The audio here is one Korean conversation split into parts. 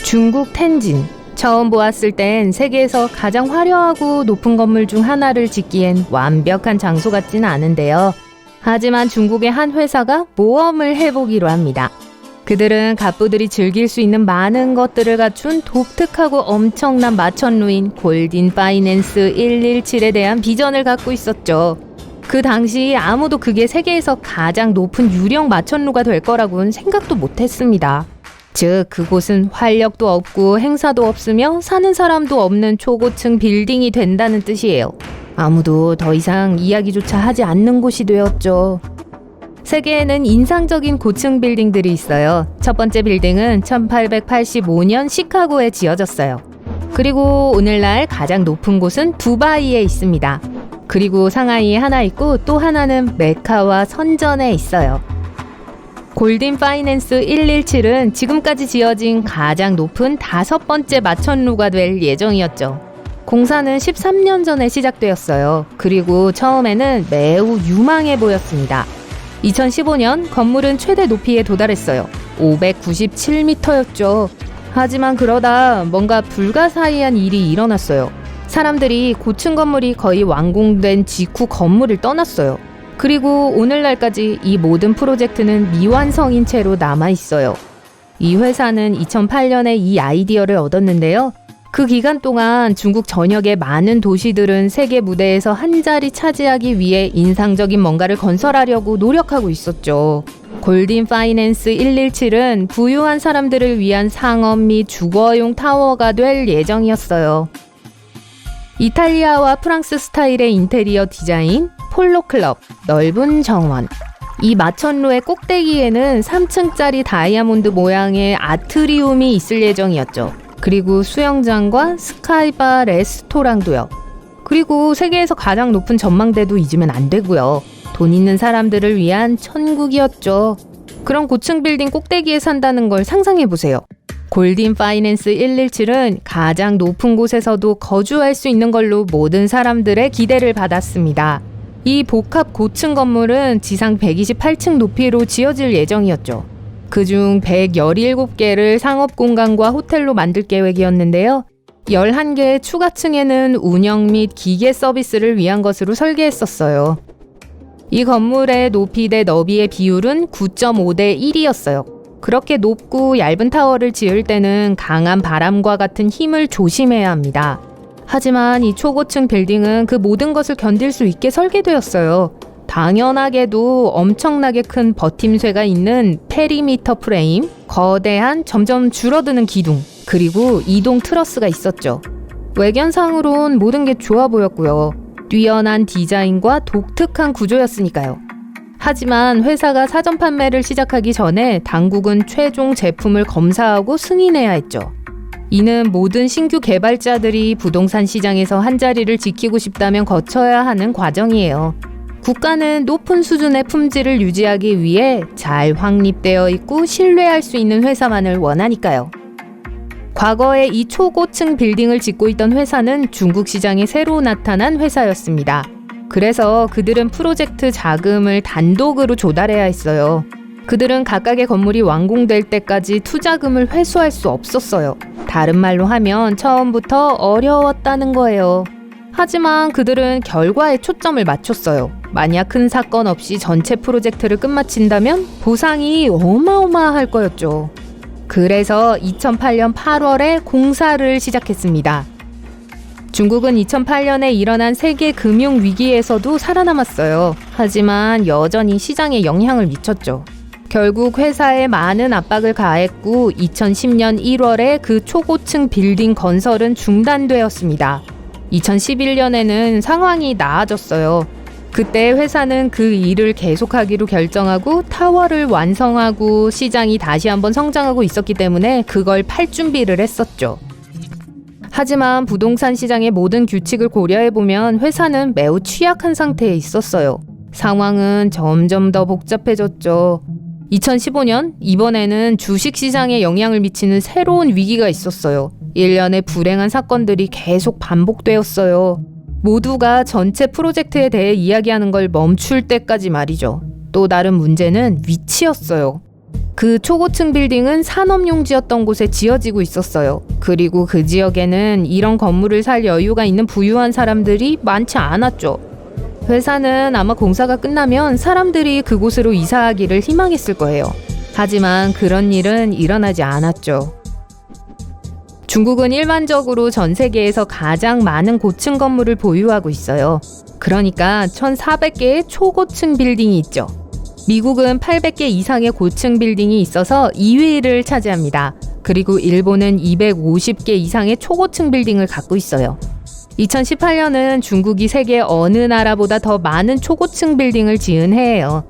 중국 텐진. 처음 보았을 땐 세계에서 가장 화려하고 높은 건물 중 하나를 짓기엔 완벽한 장소 같지는 않은데요. 하지만 중국의 한 회사가 모험을 해보기로 합니다. 그들은 갑부들이 즐길 수 있는 많은 것들을 갖춘 독특하고 엄청난 마천루인 골든 파이낸스 117에 대한 비전을 갖고 있었죠. 그 당시 아무도 그게 세계에서 가장 높은 유령 마천루가 될 거라고는 생각도 못했습니다. 즉 그곳은 활력도 없고 행사도 없으며 사는 사람도 없는 초고층 빌딩이 된다는 뜻이에요. 아무도 더 이상 이야기조차 하지 않는 곳이 되었죠. 세계에는 인상적인 고층 빌딩들이 있어요. 첫 번째 빌딩은 1885년 시카고에 지어졌어요. 그리고 오늘날 가장 높은 곳은 두바이에 있습니다. 그리고 상하이에 하나 있고 또 하나는 메카와 선전에 있어요. 골든 파이낸스 117은 지금까지 지어진 가장 높은 5번째 마천루가 될 예정이었죠. 공사는 13년 전에 시작되었어요. 그리고 처음에는 매우 유망해 보였습니다. 2015년 건물은 최대 높이에 도달했어요. 597m였죠. 하지만 그러다 뭔가 불가사의한 일이 일어났어요. 사람들이 고층 건물이 거의 완공된 직후 건물을 떠났어요. 그리고 오늘날까지 이 모든 프로젝트는 미완성인 채로 남아있어요. 이 회사는 2008년에 이 아이디어를 얻었는데요. 그 기간 동안 중국 전역의 많은 도시들은 세계 무대에서 한 자리 차지하기 위해 인상적인 뭔가를 건설하려고 노력하고 있었죠. 골든 파이낸스 117은 부유한 사람들을 위한 상업 및 주거용 타워가 될 예정이었어요. 이탈리아와 프랑스 스타일의 인테리어 디자인, 폴로클럽, 넓은 정원. 이 마천루의 꼭대기에는 3층짜리 다이아몬드 모양의 아트리움이 있을 예정이었죠. 그리고 수영장과 스카이바 레스토랑도요. 그리고 세계에서 가장 높은 전망대도 잊으면 안 되고요. 돈 있는 사람들을 위한 천국이었죠. 그런 고층 빌딩 꼭대기에 산다는 걸 상상해보세요. 골든 파이낸스 117은 가장 높은 곳에서도 거주할 수 있는 걸로 모든 사람들의 기대를 받았습니다. 이 복합 고층 건물은 지상 128층 높이로 지어질 예정이었죠. 그중 117개를 상업공간과 호텔로 만들 계획이었는데요. 11개의 추가층에는 운영 및 기계 서비스를 위한 것으로 설계했었어요. 이 건물의 높이 대 너비의 비율은 9.5대 1이었어요. 그렇게 높고 얇은 타워를 지을 때는 강한 바람과 같은 힘을 조심해야 합니다. 하지만 이 초고층 빌딩은 그 모든 것을 견딜 수 있게 설계되었어요. 당연하게도 엄청나게 큰 버팀쇠가 있는 페리미터 프레임, 거대한 점점 줄어드는 기둥, 그리고 이동 트러스가 있었죠. 외견상으론 모든 게 좋아 보였고요. 뛰어난 디자인과 독특한 구조였으니까요. 하지만 회사가 사전 판매를 시작하기 전에 당국은 최종 제품을 검사하고 승인해야 했죠. 이는 모든 신규 개발자들이 부동산 시장에서 한 자리를 지키고 싶다면 거쳐야 하는 과정이에요. 국가는 높은 수준의 품질을 유지하기 위해 잘 확립되어 있고 신뢰할 수 있는 회사만을 원하니까요. 과거에 이 초고층 빌딩을 짓고 있던 회사는 중국 시장에 새로 나타난 회사였습니다. 그래서 그들은 프로젝트 자금을 단독으로 조달해야 했어요. 그들은 각각의 건물이 완공될 때까지 투자금을 회수할 수 없었어요. 다른 말로 하면 처음부터 어려웠다는 거예요. 하지만 그들은 결과에 초점을 맞췄어요. 만약 큰 사건 없이 전체 프로젝트를 끝마친다면 보상이 어마어마할 거였죠. 그래서 2008년 8월에 공사를 시작했습니다. 중국은 2008년에 일어난 세계 금융 위기에서도 살아남았어요. 하지만 여전히 시장에 영향을 미쳤죠. 결국 회사에 많은 압박을 가했고 2010년 1월에 그 초고층 빌딩 건설은 중단되었습니다. 2011년에는 상황이 나아졌어요. 그때 회사는 그 일을 계속하기로 결정하고 타워를 완성하고 시장이 다시 한번 성장하고 있었기 때문에 그걸 팔 준비를 했었죠. 하지만 부동산 시장의 모든 규칙을 고려해보면 회사는 매우 취약한 상태에 있었어요. 상황은 점점 더 복잡해졌죠. 2015년 이번에는 주식시장에 영향을 미치는 새로운 위기가 있었어요. 일련의 불행한 사건들이 계속 반복되었어요. 모두가 전체 프로젝트에 대해 이야기하는 걸 멈출 때까지 말이죠. 또 다른 문제는 위치였어요. 그 초고층 빌딩은 산업용지였던 곳에 지어지고 있었어요. 그리고 그 지역에는 이런 건물을 살 여유가 있는 부유한 사람들이 많지 않았죠. 회사는 아마 공사가 끝나면 사람들이 그곳으로 이사하기를 희망했을 거예요. 하지만 그런 일은 일어나지 않았죠. 중국은 일반적으로 전 세계에서 가장 많은 고층 건물을 보유하고 있어요. 그러니까 1,400개의 초고층 빌딩이 있죠. 미국은 800개 이상의 고층 빌딩이 있어서 2위를 차지합니다. 그리고 일본은 250개 이상의 초고층 빌딩을 갖고 있어요. 2018년은 중국이 세계 어느 나라보다 더 많은 초고층 빌딩을 지은 해예요.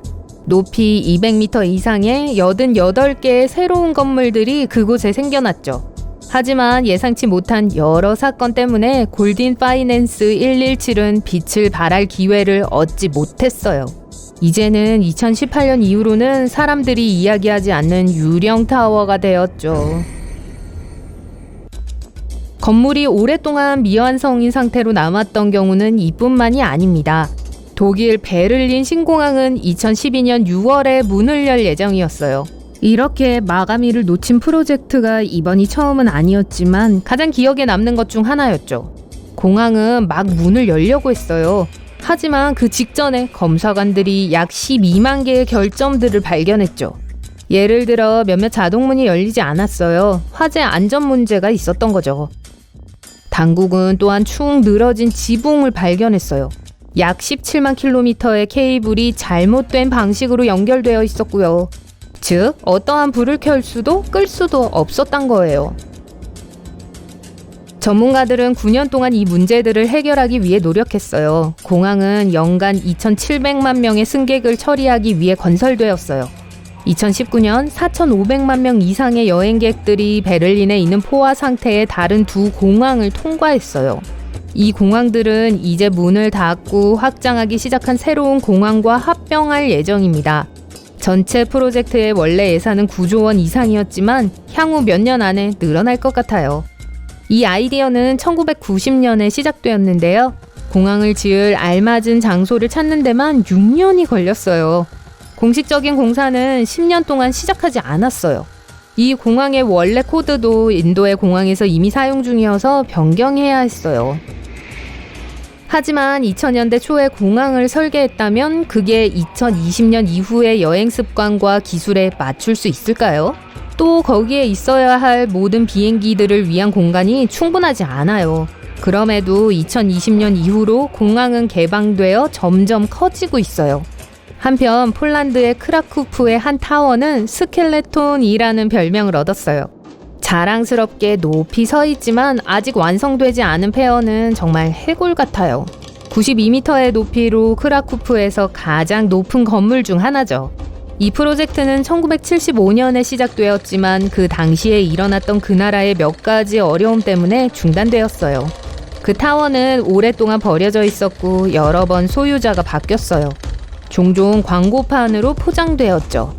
높이 200m 이상의 88개의 새로운 건물들이 그곳에 생겨났죠. 하지만 예상치 못한 여러 사건 때문에 골든 파이낸스 117은 빛을 발할 기회를 얻지 못했어요. 이제는 2018년 이후로는 사람들이 이야기하지 않는 유령 타워가 되었죠. 건물이 오랫동안 미완성인 상태로 남았던 경우는 이뿐만이 아닙니다. 독일 베를린 신공항은 2012년 6월에 문을 열 예정이었어요. 이렇게 마감일을 놓친 프로젝트가 이번이 처음은 아니었지만 가장 기억에 남는 것 중 하나였죠. 공항은 막 문을 열려고 했어요. 하지만 그 직전에 검사관들이 약 12만 개의 결점들을 발견했죠. 예를 들어 몇몇 자동문이 열리지 않았어요. 화재 안전 문제가 있었던 거죠. 당국은 또한 축 늘어진 지붕을 발견했어요. 약 17만 킬로미터의 케이블이 잘못된 방식으로 연결되어 있었고요. 즉, 어떠한 불을 켤 수도 끌 수도 없었던 거예요. 전문가들은 9년 동안 이 문제들을 해결하기 위해 노력했어요. 공항은 연간 2,700만 명의 승객을 처리하기 위해 건설되었어요. 2019년 4,500만 명 이상의 여행객들이 베를린에 있는 포화 상태의 다른 두 공항을 통과했어요. 이 공항들은 이제 문을 닫고 확장하기 시작한 새로운 공항과 합병할 예정입니다. 전체 프로젝트의 원래 예산은 9조 원 이상이었지만 향후 몇 년 안에 늘어날 것 같아요. 이 아이디어는 1990년에 시작되었는데요. 공항을 지을 알맞은 장소를 찾는 데만 6년이 걸렸어요. 공식적인 공사는 10년 동안 시작하지 않았어요. 이 공항의 원래 코드도 인도의 공항에서 이미 사용 중이어서 변경해야 했어요. 하지만 2000년대 초에 공항을 설계했다면 그게 2020년 이후의 여행 습관과 기술에 맞출 수 있을까요? 또 거기에 있어야 할 모든 비행기들을 위한 공간이 충분하지 않아요. 그럼에도 2020년 이후로 공항은 개방되어 점점 커지고 있어요. 한편 폴란드의 크라쿠프의 한 타워는 스켈레톤이라는 별명을 얻었어요. 자랑스럽게 높이 서 있지만 아직 완성되지 않은 폐허는 정말 해골 같아요. 92m의 높이로 크라쿠프에서 가장 높은 건물 중 하나죠. 이 프로젝트는 1975년에 시작되었지만 그 당시에 일어났던 그 나라의 몇 가지 어려움 때문에 중단되었어요. 그 타워는 오랫동안 버려져 있었고 여러 번 소유자가 바뀌었어요. 종종 광고판으로 포장되었죠.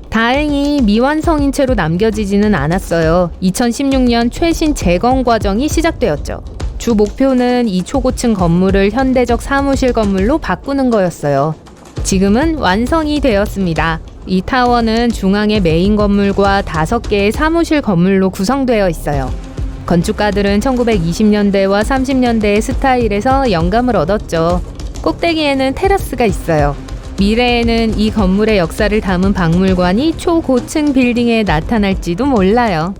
다행히 미완성인 채로 남겨지지는 않았어요. 2016년 최신 재건 과정이 시작되었죠. 주 목표는 이 초고층 건물을 현대적 사무실 건물로 바꾸는 거였어요. 지금은 완성이 되었습니다. 이 타워는 중앙의 메인 건물과 5개의 사무실 건물로 구성되어 있어요. 건축가들은 1920년대와 30년대의 스타일에서 영감을 얻었죠. 꼭대기에는 테라스가 있어요. 미래에는 이 건물의 역사를 담은 박물관이 초고층 빌딩에 나타날지도 몰라요.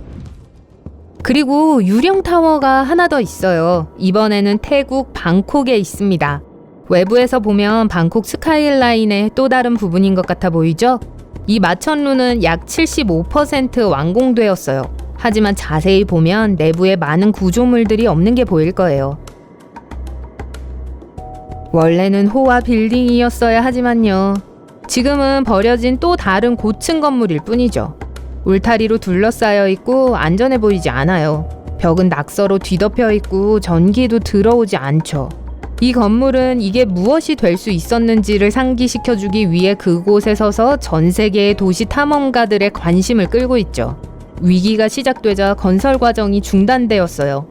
그리고 유령 타워가 하나 더 있어요. 이번에는 태국 방콕에 있습니다. 외부에서 보면 방콕 스카이라인의 또 다른 부분인 것 같아 보이죠? 이 마천루는 약 75% 완공되었어요. 하지만 자세히 보면 내부에 많은 구조물들이 없는 게 보일 거예요. 원래는 호화 빌딩이었어야 하지만요. 지금은 버려진 또 다른 고층 건물일 뿐이죠. 울타리로 둘러싸여 있고 안전해 보이지 않아요. 벽은 낙서로 뒤덮여 있고 전기도 들어오지 않죠. 이 건물은 이게 무엇이 될 수 있었는지를 상기시켜주기 위해 그곳에 서서 전 세계의 도시 탐험가들의 관심을 끌고 있죠. 위기가 시작되자 건설 과정이 중단되었어요.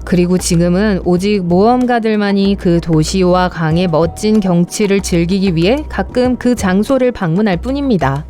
그리고 지금은 오직 모험가들만이 그 도시와 강의 멋진 경치를 즐기기 위해 가끔 그 장소를 방문할 뿐입니다.